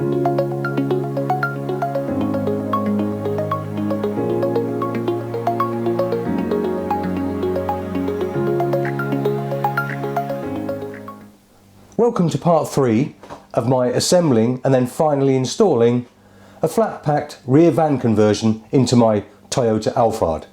Welcome to part 3 of my assembling and then finally installing a flat packed rear van conversion into my Toyota Alphard.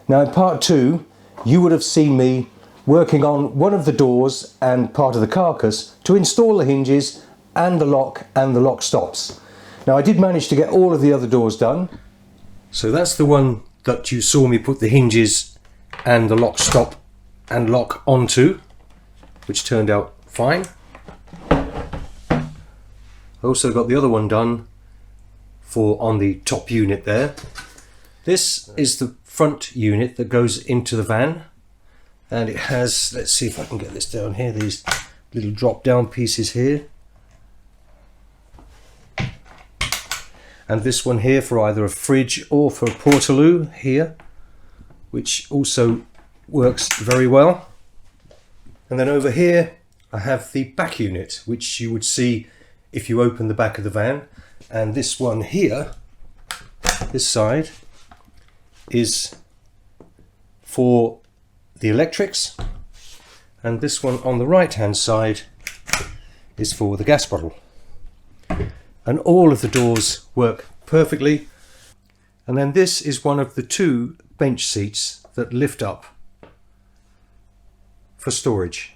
Now in part 2 you would have seen me working on one of the doors and part of the carcass to install the hinges and the lock stops. Now I did manage to get all of the other doors done. So that's the one that you saw me put the hinges and the lock stop and lock onto, which turned out fine. I also got the other one done for on the top unit there. This is the front unit that goes into the van, and it has, let's see if I can get this down here, these little drop down pieces here, and this one here for either a fridge or for a portaloo here, which also works very well. And then over here I have the back unit, which you would see if you open the back of the van, and this one here, this side, is for the electrics, and this one on the right hand side is for the gas bottle. And all of the doors work perfectly. And then this is one of the 2 bench seats that lift up for storage.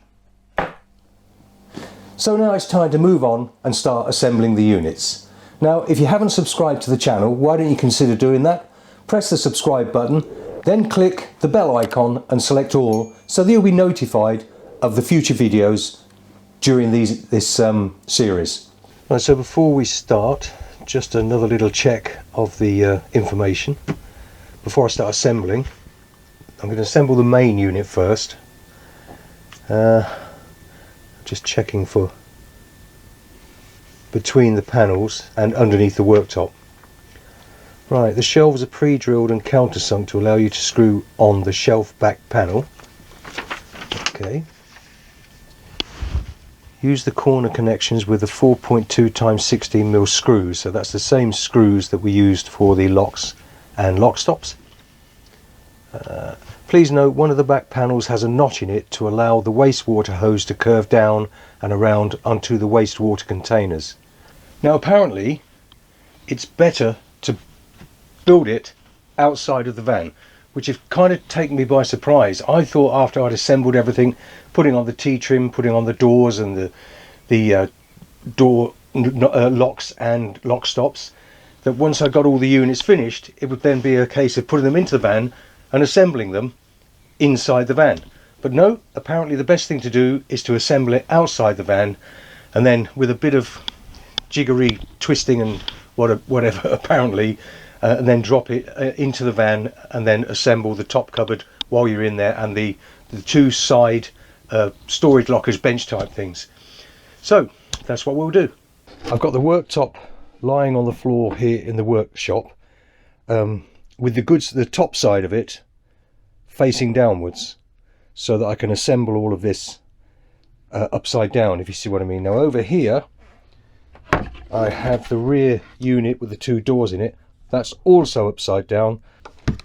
So now it's time to move on and start assembling the units. Now if you haven't subscribed to the channel, why don't you consider doing that? Press the subscribe button, then click the bell icon and select all, so that you'll be notified of the future videos during this series. Right, so before we start, just another little check of the information. Before I start assembling, I'm going to assemble the main unit first. Just checking for between the panels and underneath the worktop. Right, the shelves are pre-drilled and countersunk to allow you to screw on the shelf back panel. Okay. Use the corner connections with the 4.2 x 16mm screws. So that's the same screws that we used for the locks and lock stops. Please note one of the back panels has a notch in it to allow the wastewater hose to curve down and around onto the wastewater containers. Now apparently it's better to build it outside of the van, which has kind of taken me by surprise. I thought after I'd assembled everything, putting on the T-trim, putting on the doors and the door locks and lock stops, that once I got all the units finished, it would then be a case of putting them into the van and assembling them inside the van. But no, apparently the best thing to do is to assemble it outside the van, and then with a bit of jiggery twisting and whatever apparently, and then drop it into the van and then assemble the top cupboard while you're in there, and the 2 side storage lockers, bench type things. So that's what we'll do. I've got the worktop lying on the floor here in the workshop, with the top side of it facing downwards, so that I can assemble all of this upside down, if you see what I mean. Now over here I have the rear unit with the 2 doors in it, that's also upside down.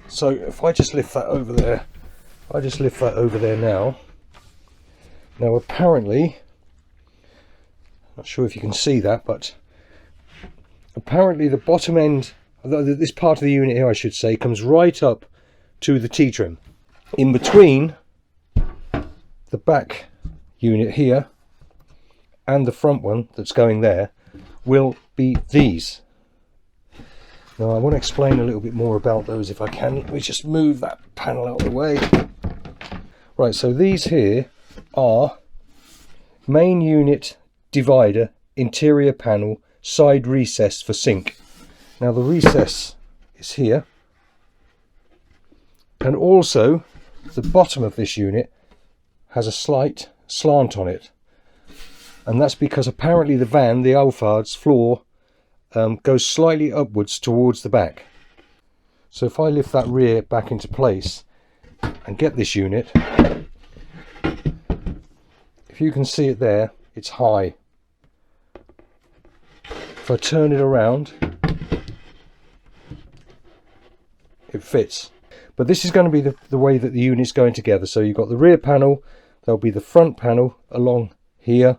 So if I just lift that over there, now apparently, not sure if you can see that, but apparently the bottom end, this part of the unit here I should say, comes right up to the T-trim. In between the back unit here and the front one that's going there will be these. Now I want to explain a little bit more about those if I can. Let me just move that panel out of the way. Right, so these here are main unit divider, interior panel, side recess for sink. Now the recess is here, and also the bottom of this unit has a slight slant on it, and that's because apparently the van, the Alphard's floor, goes slightly upwards towards the back. So if I lift that rear back into place and get this unit, if you can see it there, it's high. if I turn it around, it fits. But this is going to be the way that the unit's going together. So you've got the rear panel, there'll be the front panel along here,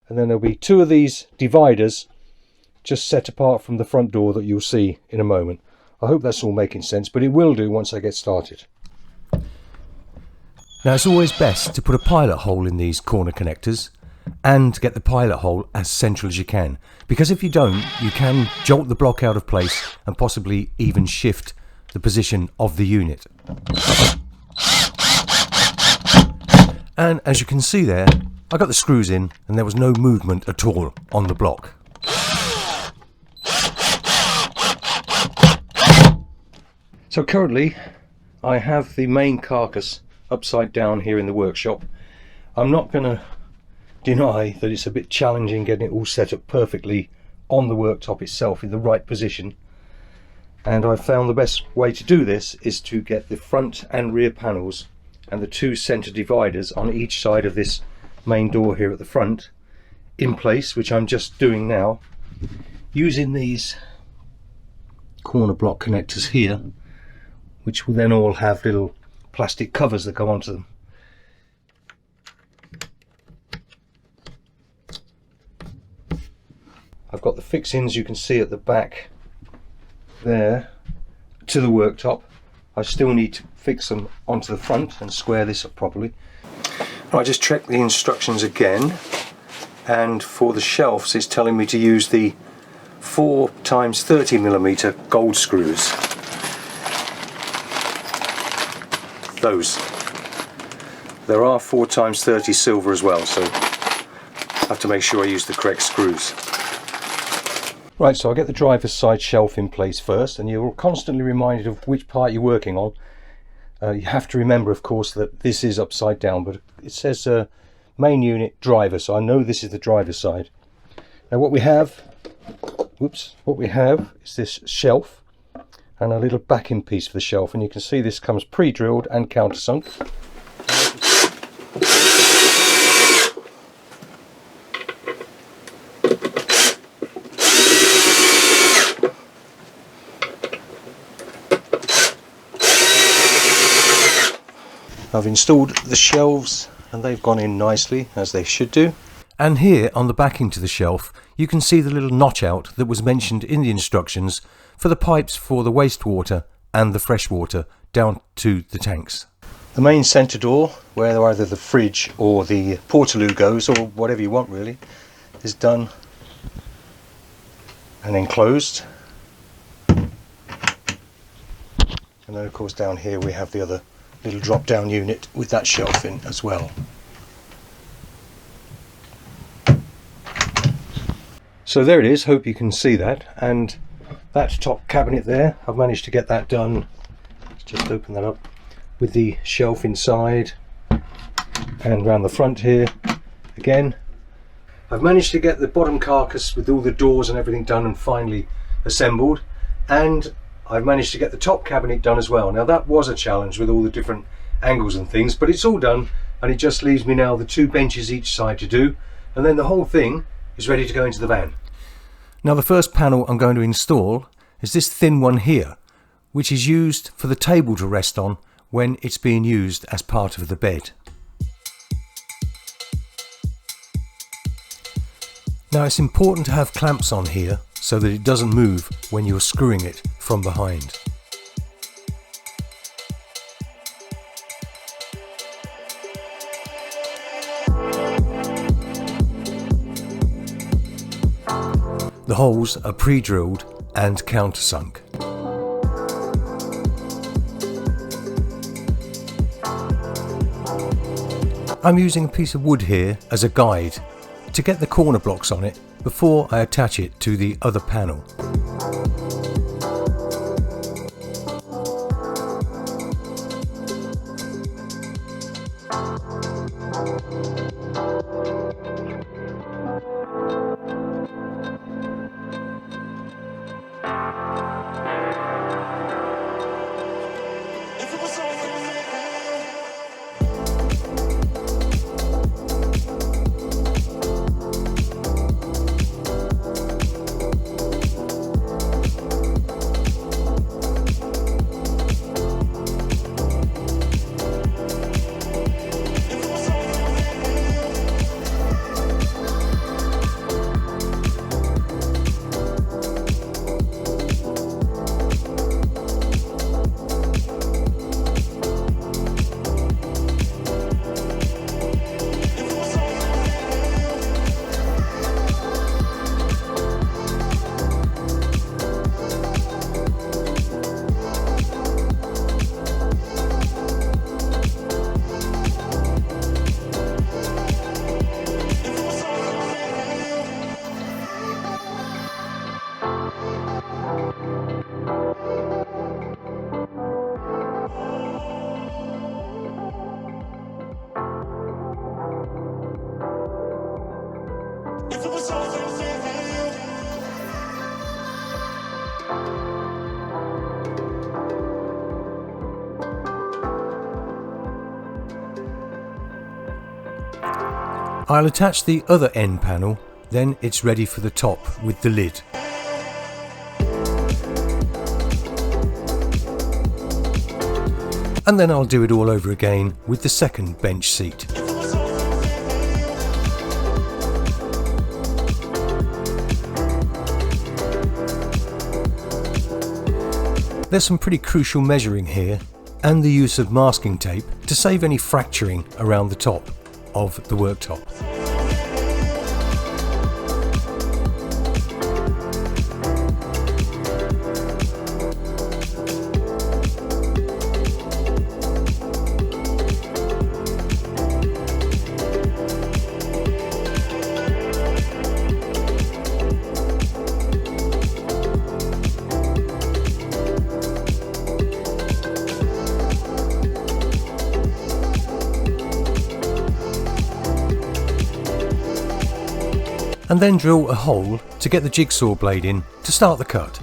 and then there'll be two of these dividers just set apart from the front door that you'll see in a moment. I hope that's all making sense, but it will do once I get started. Now it's always best to put a pilot hole in these corner connectors and get the pilot hole as central as you can, because if you don't, you can jolt the block out of place and possibly even shift the position of the unit. And as you can see there, I got the screws in and there was no movement at all on the block. So currently I have the main carcass upside down here in the workshop. I'm not going to deny that it's a bit challenging getting it all set up perfectly on the worktop itself in the right position, and I've found the best way to do this is to get the front and rear panels and the two center dividers on each side of this main door here at the front in place, which I'm just doing now using these corner block connectors here, which will then all have little plastic covers that go onto them. I've got the fixings, you can see at the back there, to the worktop. I still need to fix them onto the front and square this up properly. I just checked the instructions again, and for the shelves it's telling me to use the 4 times 30mm gold screws. Those. There are 4 times 30 silver as well, so I have to make sure I use the correct screws. Right, so I'll get the driver's side shelf in place first, and you're constantly reminded of which part you're working on. You have to remember, of course, that this is upside down, but it says main unit driver, so I know this is the driver's side. Now what we have is this shelf and a little backing piece for the shelf, and you can see this comes pre-drilled and countersunk. I've installed the shelves and they've gone in nicely, as they should do. And here on the backing to the shelf you can see the little notch out that was mentioned in the instructions for the pipes for the wastewater and the freshwater down to the tanks. The main centre door, where either the fridge or the portaloo goes, or whatever you want really, is done and enclosed. And then of course down here we have the other little drop down unit with that shelf in as well. So there it is, hope you can see that, and that top cabinet there, I've managed to get that done. Let's just open that up with the shelf inside and around the front here again. I've managed to get the bottom carcass with all the doors and everything done and finally assembled, and I've managed to get the top cabinet done as well. Now that was a challenge with all the different angles and things, but it's all done, and it just leaves me now the 2 benches each side to do, and then the whole thing is ready to go into the van. Now the first panel I'm going to install is this thin one here, which is used for the table to rest on when it's being used as part of the bed. Now it's important to have clamps on here so that it doesn't move when you're screwing it from behind. The holes are pre-drilled and countersunk. I'm using a piece of wood here as a guide to get the corner blocks on it before I attach it to the other panel. I'll attach the other end panel, then it's ready for the top with the lid. And then I'll do it all over again with the second bench seat. There's some pretty crucial measuring here, and the use of masking tape to save any fracturing around the top of the worktop. And then drill a hole to get the jigsaw blade in to start the cut.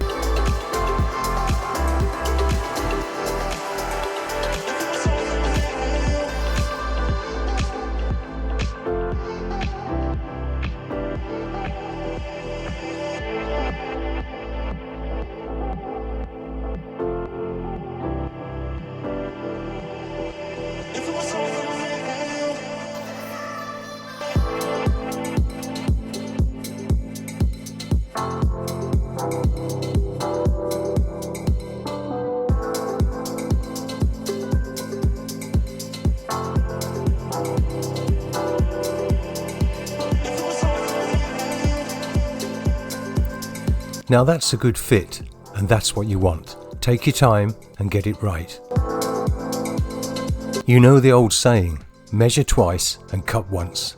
Now that's a good fit, and that's what you want. Take your time and get it right. You know the old saying, measure twice and cut once.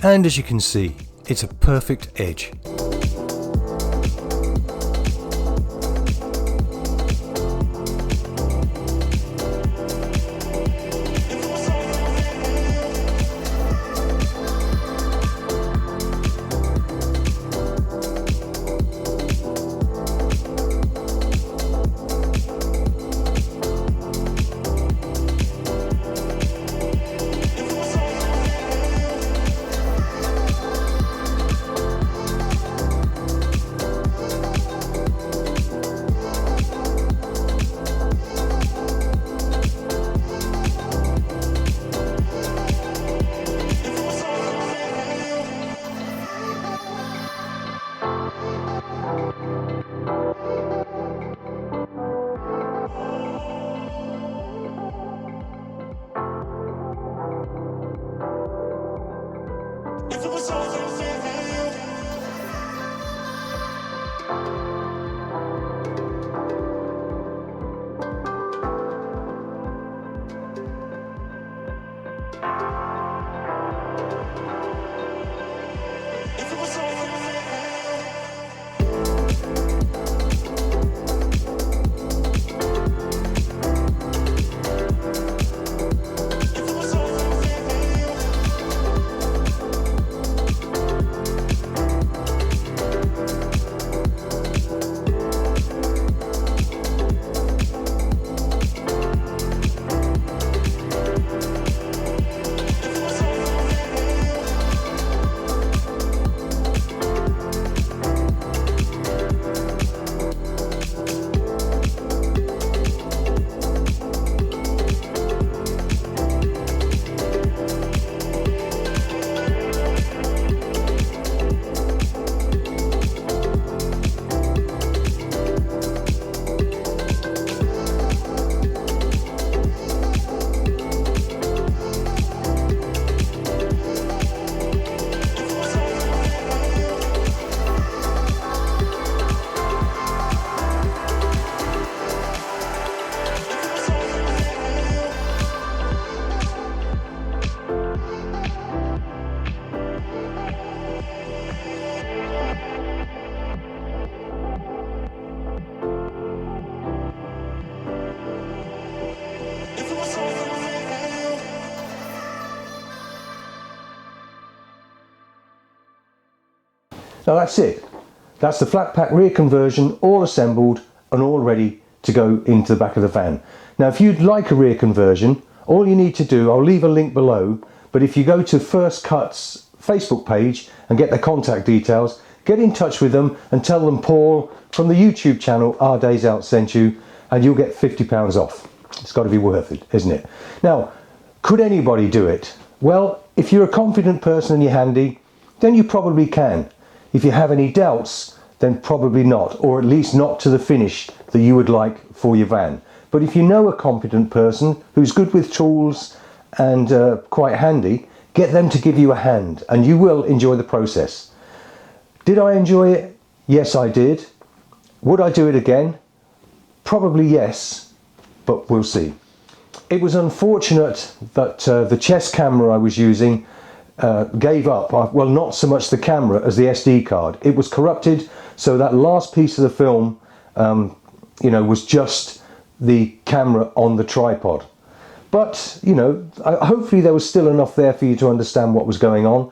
And as you can see, it's a perfect edge. Now that's it. That's the flat pack rear conversion, all assembled and all ready to go into the back of the van. Now if you'd like a rear conversion, all you need to do, I'll leave a link below, but if you go to First Cut's Facebook page and get their contact details, get in touch with them and tell them Paul from the YouTube channel Our Days Out sent you, and you'll get £50 off. It's got to be worth it, isn't it? Now, could anybody do it? Well, if you're a confident person and you're handy, then you probably can. If you have any doubts, then probably not, or at least not to the finish that you would like for your van. But if you know a competent person who's good with tools and quite handy, get them to give you a hand and you will enjoy the process. Did I enjoy it? Yes, I did. Would I do it again? Probably yes, but we'll see. It was unfortunate that the chest camera I was using gave up. Well, not so much the camera as the SD card. It was corrupted, so that last piece of the film, you know, was just the camera on the tripod. But, you know, hopefully there was still enough there for you to understand what was going on.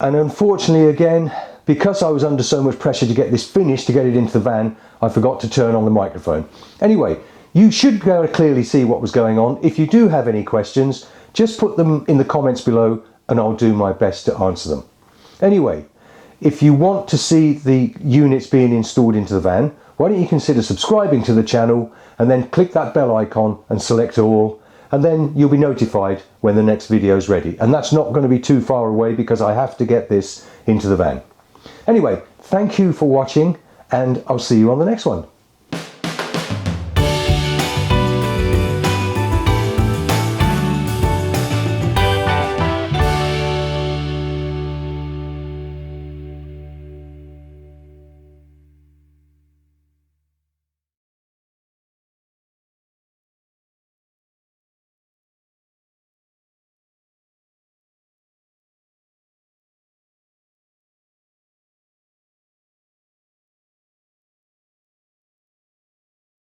And unfortunately, again, because I was under so much pressure to get this finished, to get it into the van, I forgot to turn on the microphone. Anyway, you should be able to clearly see what was going on. If you do have any questions, just put them in the comments below and I'll do my best to answer them. Anyway, if you want to see the units being installed into the van, why don't you consider subscribing to the channel and then click that bell icon and select all, and then you'll be notified when the next video is ready. And that's not going to be too far away because I have to get this into the van. Anyway, thank you for watching and I'll see you on the next one.